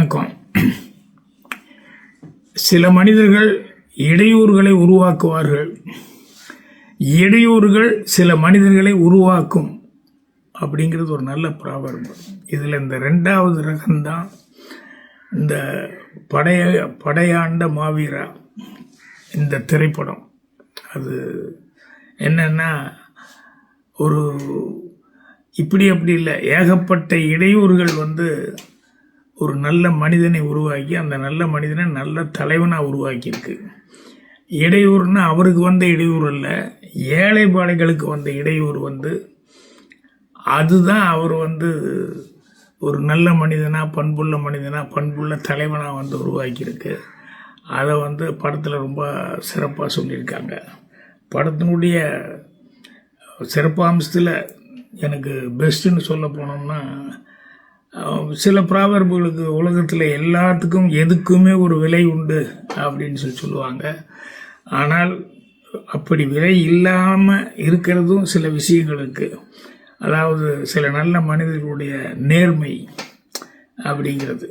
வணக்கம். சில மனிதர்கள் இடையூறுகளை உருவாக்குவார்கள், இடையூறுகள் சில மனிதர்களை உருவாக்கும் அப்படிங்கிறது ஒரு நல்ல ப்ராவர்பு. இதில் இந்த ரெண்டாவது ரகம்தான் இந்த படையாண்ட மாவீரா இந்த திரைப்படம். அது என்னன்னா, ஒரு இப்படி அப்படி இல்லை, ஏகப்பட்ட இடையூறுகள் ஒரு நல்ல மனிதனை உருவாக்கி அந்த நல்ல மனிதனை நல்ல தலைவனாக உருவாக்கியிருக்கு. இடையூறுன்னா அவருக்கு வந்த இடையூறு இல்லை, ஏழை பாளைகளுக்கு வந்த இடையூறு அதுதான் அவர் ஒரு நல்ல மனிதனாக, பண்புள்ள மனிதனாக, பண்புள்ள தலைவனாக உருவாக்கியிருக்கு. அதை படத்தில் ரொம்ப சிறப்பாக சொல்லியிருக்காங்க. படத்தினுடைய சிறப்பம்சத்தில் எனக்கு பெஸ்ட்டுன்னு சொல்ல போனோம்னா, சில ப்ராவர்புகளுக்கு உலகத்தில் எல்லாத்துக்கும் எதுக்குமே ஒரு விலை உண்டு அப்படின்னு சொல்லுவாங்க. ஆனால் அப்படி விலை இல்லாமல் இருக்கிறதும் சில விஷயங்களுக்கு, அதாவது சில நல்ல மனிதர்களுடைய நேர்மை அப்படிங்கிறது,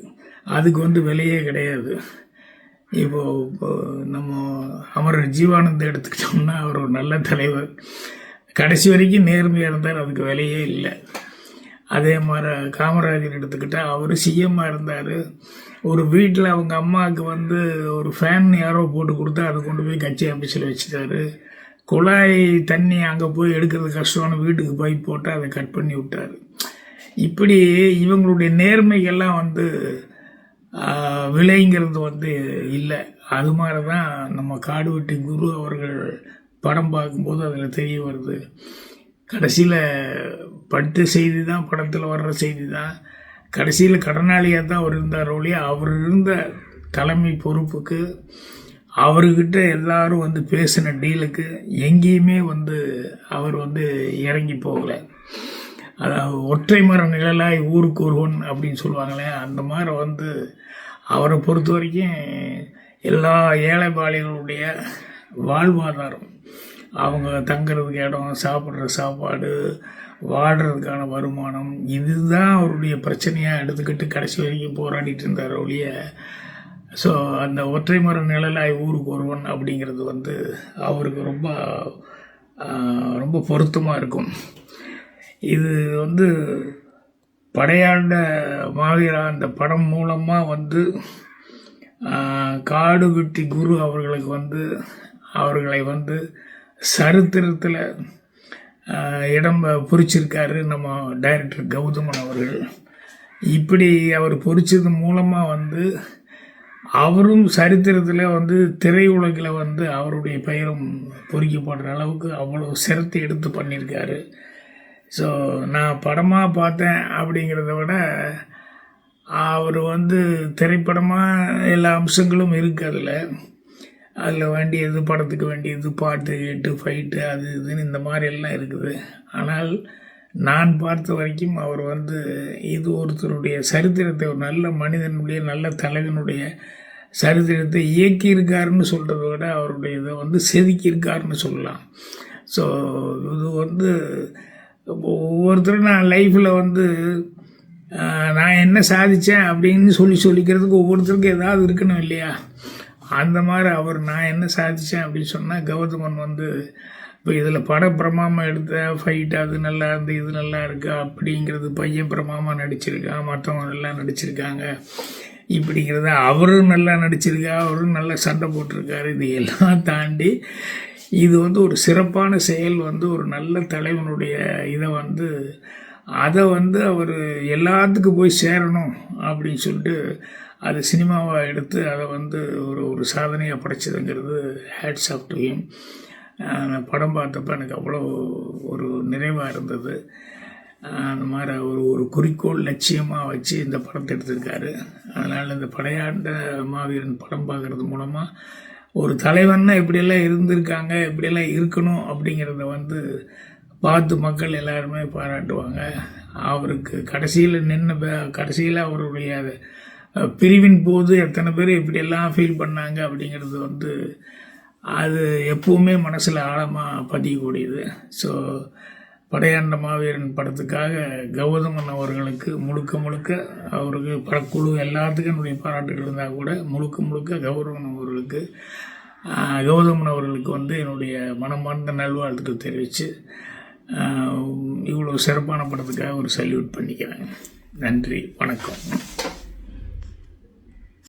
அதுக்கு விலையே கிடையாது. இப்போ நம்ம அமரர் ஜீவானந்தம் எடுத்துக்கிட்டோம்னா, அவர் ஒரு நல்ல தலைவர், கடைசி வரைக்கும் நேர்மையாக இருந்தார், அதுக்கு விலையே இல்லை. அதே மாதிரி காமராஜர் எடுத்துக்கிட்டால், அவர் சிஎம்மாக இருந்தார். ஒரு வீட்டில் அவங்க அம்மாவுக்கு ஒரு ஃபேன் யாரோ போட்டு கொடுத்தா அதை கொண்டு போய் கட்சி ஆஃபீஸில் வச்சுட்டாரு. குழாய் தண்ணி அங்கே போய் எடுக்கிறது கஷ்டம்னு வீட்டுக்கு பைப் போட்டு அதை கட் பண்ணி விட்டார். இப்படி இவங்களுடைய நேர்மைகள்லாம் விலைங்கிறது இல்லை. அது மாதிரி தான் நம்ம காடுவெட்டி குரு அவர்கள் படம் பார்க்கும்போது அதில் தெரிய வருது. கடைசியில் பட்டு செய்தி தான், படத்தில் வர்ற செய்தி தான். கடைசியில் கடனாளியாக தான் அவர் இருந்தார் ஒழிய, அவர் இருந்த தலைமை பொறுப்புக்கு, அவர்கிட்ட எல்லாரும் பேசின டீலுக்கு எங்கேயுமே அவர் இறங்கி போகலை. அதாவது ஒற்றை மர நிழலாய் ஊருக்கு ஒருவன் அப்படின்னு சொல்லுவாங்களே, அந்த மாதிரி அவரை பொறுத்த வரைக்கும் எல்லா ஏழைபாளிகளுடைய வாழ்வாதாரம், அவங்க தங்கிறதுக்கு இடம், சாப்பிட்ற சாப்பாடு, வாடுறதுக்கான வருமானம், இதுதான் அவருடைய பிரச்சனையாக எடுத்துக்கிட்டு கடைசி வரைக்கும் போராடிட்டு இருந்தார் ஒழிய. ஸோ அந்த ஒற்றை மர நிழலாய் ஊருக்கு ஒருவன் அப்படிங்கிறது அவருக்கு ரொம்ப ரொம்ப பொருத்தமாக இருக்கும். இது படையாண்ட மாவீரா அந்த படம் மூலமாக காடுவெட்டி குரு அவர்களுக்கு அவர்களை சரித்திரத்தில் இடம் பொறிச்சிருக்காரு நம்ம டைரக்டர் கௌதமன் அவர்கள். இப்படி அவர் பொறிச்சது மூலமாக அவரும் சரித்திரத்தில் திரையுலகில் அவருடைய பெயரும் பொறிக்கப்படுற அளவுக்கு அவ்வளோ சிரத்தை எடுத்து பண்ணியிருக்காரு. ஸோ நான் படமாக பார்த்தேன் அப்படிங்கிறத விட, அவர் திரைப்படமாக எல்லா அம்சங்களும் இருக்குது. அதில் வேண்டியது, படத்துக்கு வேண்டியது, பாட்டு கேட்டு ஃபைட்டு, அது இதுன்னு இந்த மாதிரி எல்லாம் இருக்குது. ஆனால் நான் பார்த்த வரைக்கும் அவர் இது ஒருத்தருடைய சரித்திரத்தை, ஒரு நல்ல மனிதனுடைய, நல்ல தலைவனுடைய சரித்திரத்தை இயக்கியிருக்காருன்னு சொல்கிறத விட, அவருடைய இதை செதுக்கியிருக்காருன்னு சொல்லலாம். ஸோ இது ஒவ்வொருத்தரும் நான் லைஃப்பில் நான் என்ன சாதித்தேன் அப்படின்னு சொல்லிக்கிறதுக்கு ஒவ்வொருத்தருக்கும் ஏதாவது இருக்கணும் இல்லையா? அந்த மாதிரி அவர் நான் என்ன சாதித்தேன் அப்படின்னு சொன்னால், கௌதமன் இப்போ இதில் பட பிரமாமா எடுத்த ஃபைட் அது நல்லா இருந்து, இது நல்லா இருக்கா அப்படிங்கிறது, பையன் பிரமாமா நடிச்சிருக்கான், மற்றவங்க நல்லா நடிச்சிருக்காங்க இப்படிங்கிறத, அவரும் நல்லா நடிச்சிருக்கா, அவரும் நல்லா சண்டை போட்டிருக்காரு. இது எல்லாம் தாண்டி இது ஒரு சிறப்பான செயல், ஒரு நல்ல தலைவனுடைய இதை அதை அவர் எல்லாத்துக்கும் போய் சேரணும் அப்படின்னு சொல்லிட்டு அது சினிமாவை எடுத்து அதை ஒரு சாதனையாக படைச்சதுங்கிறது ஹேட்ஸ் ஆஃப் டு ஹிம். படம் பார்த்தப்ப எனக்கு அவ்வளோ ஒரு நிறைவாக இருந்தது. அந்த மாதிரி ஒரு குறிக்கோள் லட்சியமாக வச்சு இந்த படத்தை எடுத்திருக்காரு. அதனால் இந்த படையாண்ட மாவீரன் படம் பார்க்குறது மூலமாக ஒரு தலைவன்னா இப்படியெல்லாம் இருந்திருக்காங்க, இப்படியெல்லாம் இருக்கணும் அப்படிங்கிறத பார்த்து மக்கள் எல்லாருமே பாராட்டுவாங்க. அவருக்கு கடைசியில் அவருடைய பிரிவின் போது எத்தனை பேர் இப்படியெல்லாம் ஃபீல் பண்ணாங்க அப்படிங்கிறது அது எப்பவுமே மனசில் ஆழமாக பதியக்கூடியது. ஸோ படையாண்ட மாவீரன் படத்துக்காக கௌதமன் அவர்களுக்கு முழுக்க அவருக்கு படக்குழு எல்லாத்துக்கும் என்னுடைய பாராட்டுகள் இருந்தால் கூட முழுக்க கௌதமன் அவர்களுக்கு வந்து என்னுடைய மனமார்ந்த நல்வாழ்த்துக்கள் தெரிவித்து இவ்வளோ சிறப்பான படத்துக்காக ஒரு சல்யூட் பண்ணிக்கிறேன். நன்றி, வணக்கம்.